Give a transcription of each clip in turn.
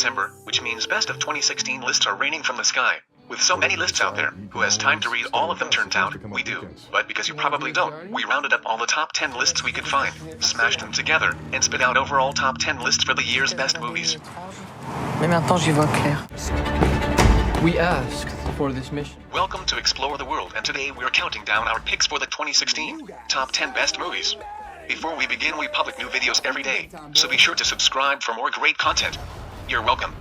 December, which means best of 2016 lists are raining from the sky. With so many lists out there, who has time to read all of them? Turns out, we do. But because you probably don't, we rounded up all the top 10 lists we could find, smashed them together, and spit out overall top 10 lists for the year's best movies. Mais maintenant j'y vois clair. We asked for this mission. Welcome to Explore the World, and today we're counting down our picks for the 2016 top 10 best movies. Before we begin, we publish new videos every day, so be sure to subscribe for more great content. You're welcome.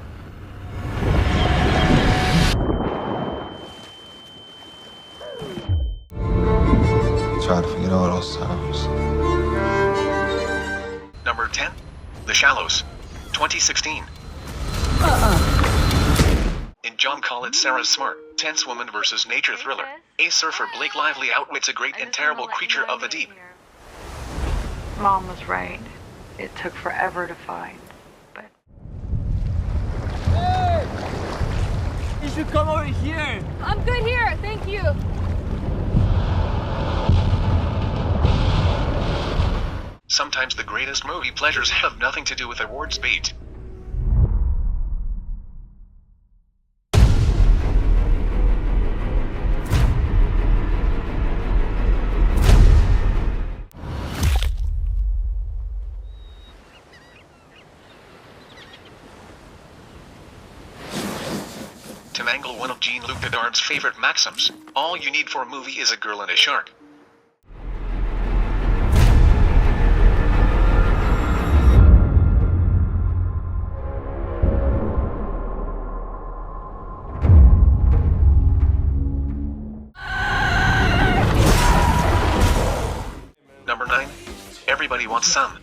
Try to forget all those times. Number 10, The Shallows, 2016. In John Collett's Sarah Smart, tense woman versus nature thriller, ace surfer Blake Lively outwits a great and terrible creature of the deep. Mom was right. It took forever to find, but... Hey! You should come over here. I'm good here, thank you. Sometimes the greatest movie pleasures have nothing to do with awards bait. To mangle one of Jean-Luc Godard's favorite maxims, all you need for a movie is a girl and a shark. Number 9, Everybody Wants Some,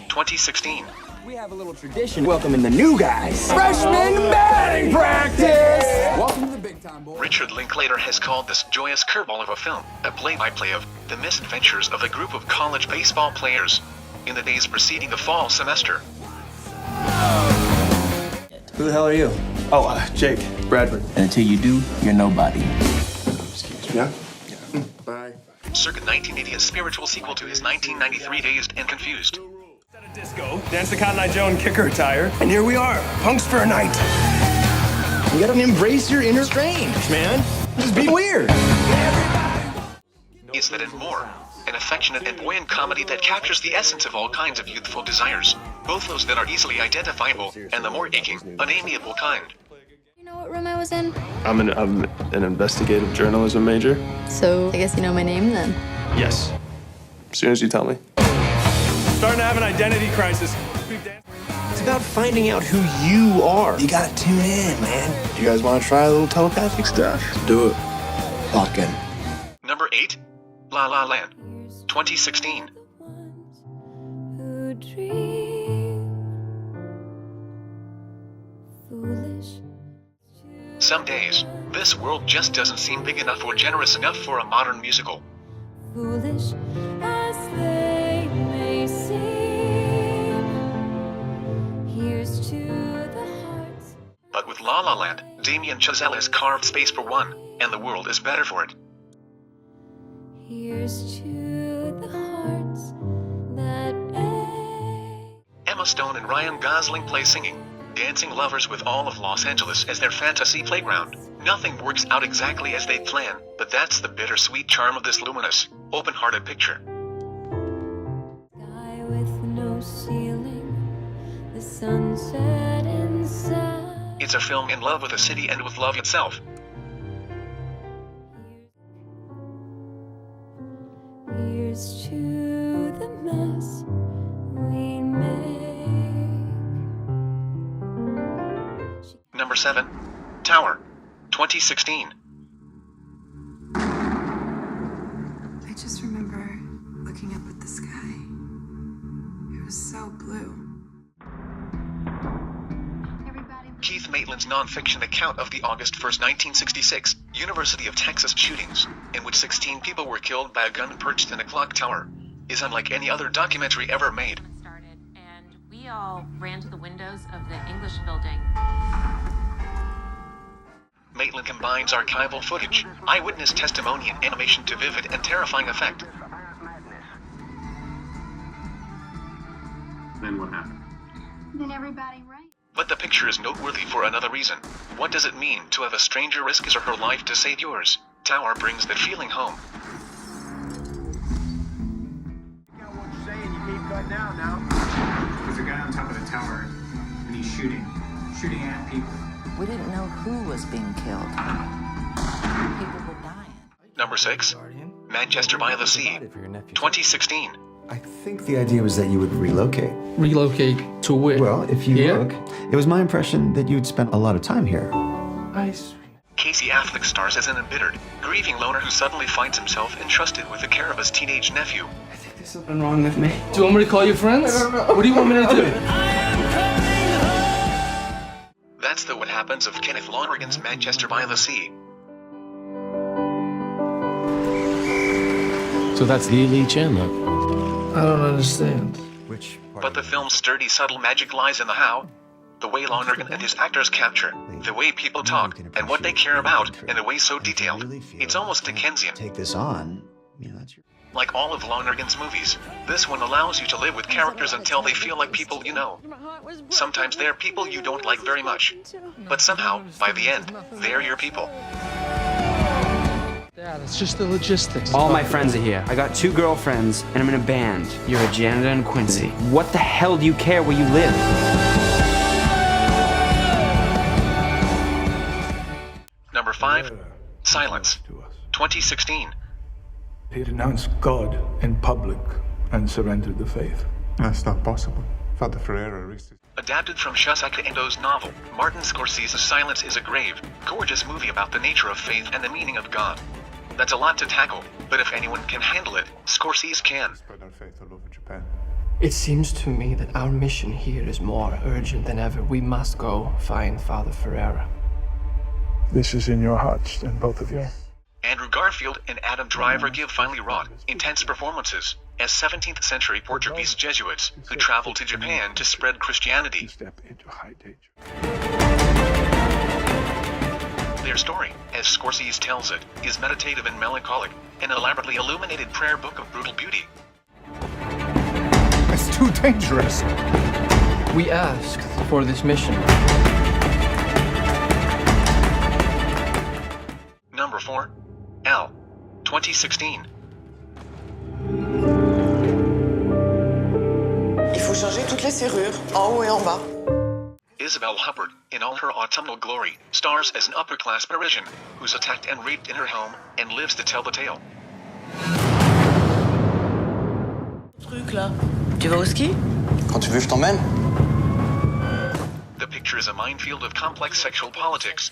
2016. We have a little tradition welcoming the new guys. Freshman batting practice! Welcome to the big time, boys. Richard Linklater has called this joyous curveball of a film a play-by-play of the misadventures of a group of college baseball players in the days preceding the fall semester. Who the hell are you? Oh, Jake Bradford. And until you do, you're nobody. Excuse me. Yeah? Bye. Circa 1980, a spiritual sequel to his 1993 Dazed and Confused. Disco, dance the Cotton Eye Joe and kicker attire, and here we are, punks for a night. You gotta embrace your inner strange, man. Just be weird. Is that and more? An affectionate and buoyant comedy that captures the essence of all kinds of youthful desires, both those that are easily identifiable and the more aching, unamiable kind. You know what room I was in? I'm an investigative journalism major. So, I guess you know my name then? Yes. As soon as you tell me. Starting to have an identity crisis. It's about finding out who you are. You gotta tune in, man. You guys wanna try a little telepathic stuff? Do it. Lock in. Number 8, La La Land, 2016. Who dream foolish. Some days, this world just doesn't seem big enough or generous enough for a modern musical. Foolish as they may seem. Here's to the hearts. But with La La Land, Damien Chazelle has carved space for one, and the world is better for it. Here's to the hearts that ache. Emma Stone and Ryan Gosling play singing, dancing lovers with all of Los Angeles as their fantasy playground. Nothing works out exactly as they plan, but that's the bittersweet charm of this luminous, open-hearted picture. Sky with no ceiling, the sunset inside. It's a film in love with a city and with love itself. Here's to the mess we make. Number 7, Tower, 2016. I just remember looking up at the sky. It was so blue. Keith Maitland's non-fiction account of the August 1st, 1966 University of Texas shootings, in which 16 people were killed by a gun perched in a clock tower, is unlike any other documentary ever made. Started, and we all ran to the windows of the English building. Maitland combines archival footage, eyewitness testimony, and animation to vivid and terrifying effect. Then what happened? Then everybody ran. But the picture is noteworthy for another reason. What does it mean to have a stranger risk his or her life to save yours? Tower brings that feeling home. There's a guy on top of the tower, and he's shooting at people. We didn't know who was being killed. People were dying. Number 6. Manchester by the Sea, 2016. I think the idea was that you would relocate. Relocate to where? Well, if you look, it was my impression that you'd spent a lot of time here. I see. Casey Affleck stars as an embittered, grieving loner who suddenly finds himself entrusted with the care of his teenage nephew. I think there's something wrong with me. Do you want me to call your friends? I don't know. What do you want me to do? That's the What Happens of Kenneth Lonergan's Manchester by the Sea. So that's Lily Chandler. I don't understand. Which part But the film's sturdy, subtle magic lies in the how. The way Lonergan and his actors capture, the way people talk, and what they care about in a way so detailed. It's almost Dickensian. take this on, that's your... Like all of Lonergan's movies, this one allows you to live with characters until they feel like people you know. Sometimes they're people you don't like very much, but somehow, by the end, they're your people. Dad, it's just the logistics. All my friends are here. I got 2 girlfriends, and I'm in a band. You're a janitor in Quincy. What the hell do you care where you live? Number 5. Silence, 2016. He renounced God in public and surrendered the faith. That's not possible. Father Ferreira risked his... Adapted from Shosaki Endo's novel, Martin Scorsese's Silence is a grave, gorgeous movie about the nature of faith and the meaning of God. That's a lot to tackle, but if anyone can handle it, Scorsese can. Spread our faith all over Japan. It seems to me that our mission here is more urgent than ever. We must go find Father Ferreira. This is in your hearts, and both of you. Andrew Garfield and Adam Driver give finely wrought, intense performances as 17th century Portuguese Jesuits who traveled to Japan to spread Christianity. Step into high danger. Their story, as Scorsese tells it, is meditative and melancholic, an elaborately illuminated prayer book of brutal beauty. It's too dangerous. We asked for this mission. Number 4. Elle, 2016. Il faut changer toutes les serrures, en haut et en bas. Isabelle Huppert, in all her autumnal glory, stars as an upper-class Parisian who's attacked and raped in her home and lives to tell the tale. Truc là. Tu vas au ski? Quand tu veux, je t'emmène. The picture is a minefield of complex sexual politics,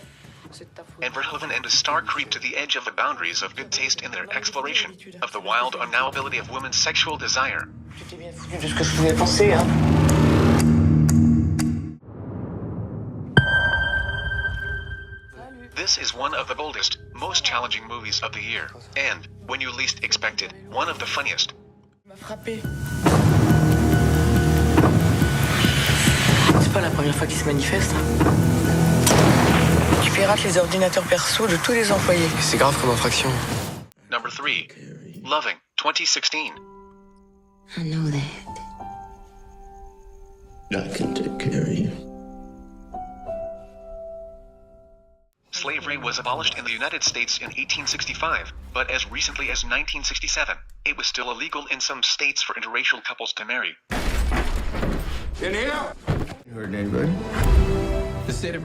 and Verhoeven and his star creep to the edge of the boundaries of good taste in their exploration of the wild unknowability of women's sexual desire. Tu t'es bien foutu de ce que je pouvais penser, hein? This is one of the boldest, most challenging movies of the year, and, when you least expect it, one of the funniest. Il m'a frappé. C'est pas la première fois qu'il se manifeste. Tu pirates les ordinateurs perso de tous les employés. C'est grave comme infraction. Number 3. Loving, 2016. I know that. I can take care of you. Slavery was abolished in the United States in 1865, but as recently as 1967, it was still illegal in some states for interracial couples to marry. In here! You heard anybody?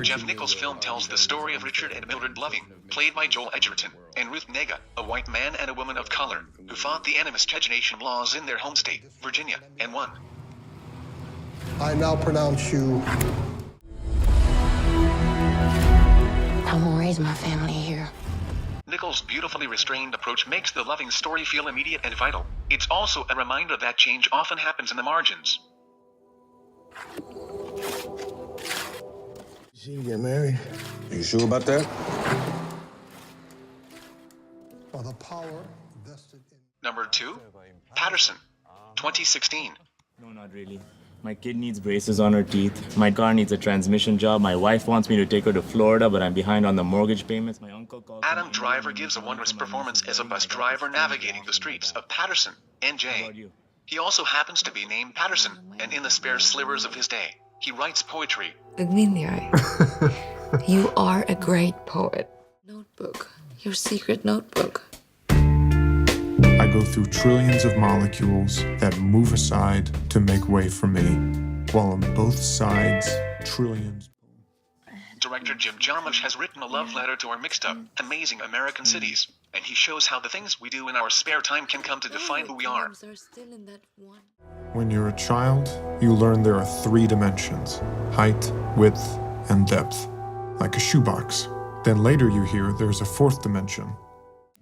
Jeff Nichols' film tells the story of Richard and Mildred Loving, played by Joel Edgerton, and Ruth Negga, a white man and a woman of color, who fought the anti-miscegenation laws in their home state, Virginia, and won. I now pronounce you... I won't raise my family here. Nichols' beautifully restrained approach makes the Loving story feel immediate and vital. It's also a reminder that change often happens in the margins. You get married? You sure about that? For the power vested in... Number 2. Paterson, 2016. No, not really. My kid needs braces on her teeth. My car needs a transmission job. My wife wants me to take her to Florida, but I'm behind on the mortgage payments. My uncle called... Adam Driver gives a wondrous performance as a bus driver navigating the streets of Paterson, NJ. He also happens to be named Paterson, and in the spare slivers of his day, He writes poetry. Look me in the eye. You are a great poet. Notebook. Your secret notebook. I go through trillions of molecules that move aside to make way for me, while on both sides, trillions. Director Jim Jarmusch has written a love letter to our mixed-up, amazing American cities, and he shows how the things we do in our spare time can come to define who we are. When you're a child, you learn there are 3 dimensions: height, width, and depth, like a shoebox. Then later you hear there's a 4th dimension.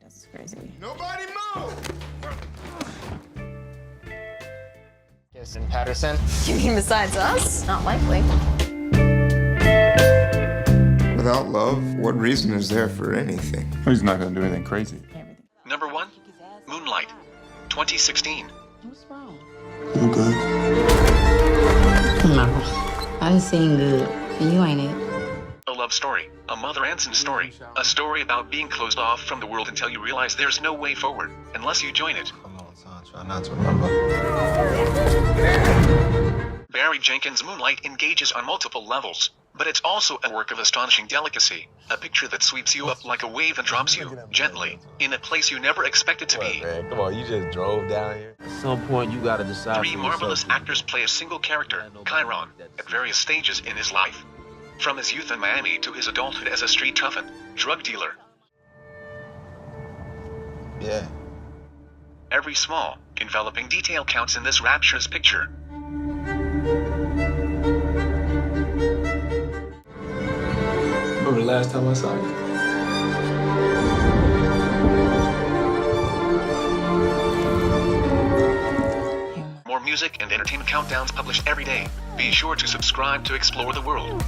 That's crazy. Nobody move! Yes, in Paterson. You mean besides us? Not likely. Without love, what reason is there for anything? He's not gonna do anything crazy. Number 1, Moonlight, 2016. What's wrong? I'm good. No, I done seen good. And you ain't it. A love story, a mother and son story, a story about being closed off from the world until you realize there's no way forward unless you join it. Come on, son, try not to remember. Barry Jenkins' Moonlight engages on multiple levels, but it's also a work of astonishing delicacy, a picture that sweeps you up like a wave and drops you, gently, in a place you never expected to be. Man, come on, you just drove down here. At some point, you gotta decide. 3 marvelous actors play a single character, Chiron, at various stages in his life. From his youth in Miami to his adulthood as a street toughen, drug dealer. Yeah. Every small, enveloping detail counts in this rapturous picture. Remember the last time I saw you? More music and entertainment countdowns published every day. Be sure to subscribe to Explore the World.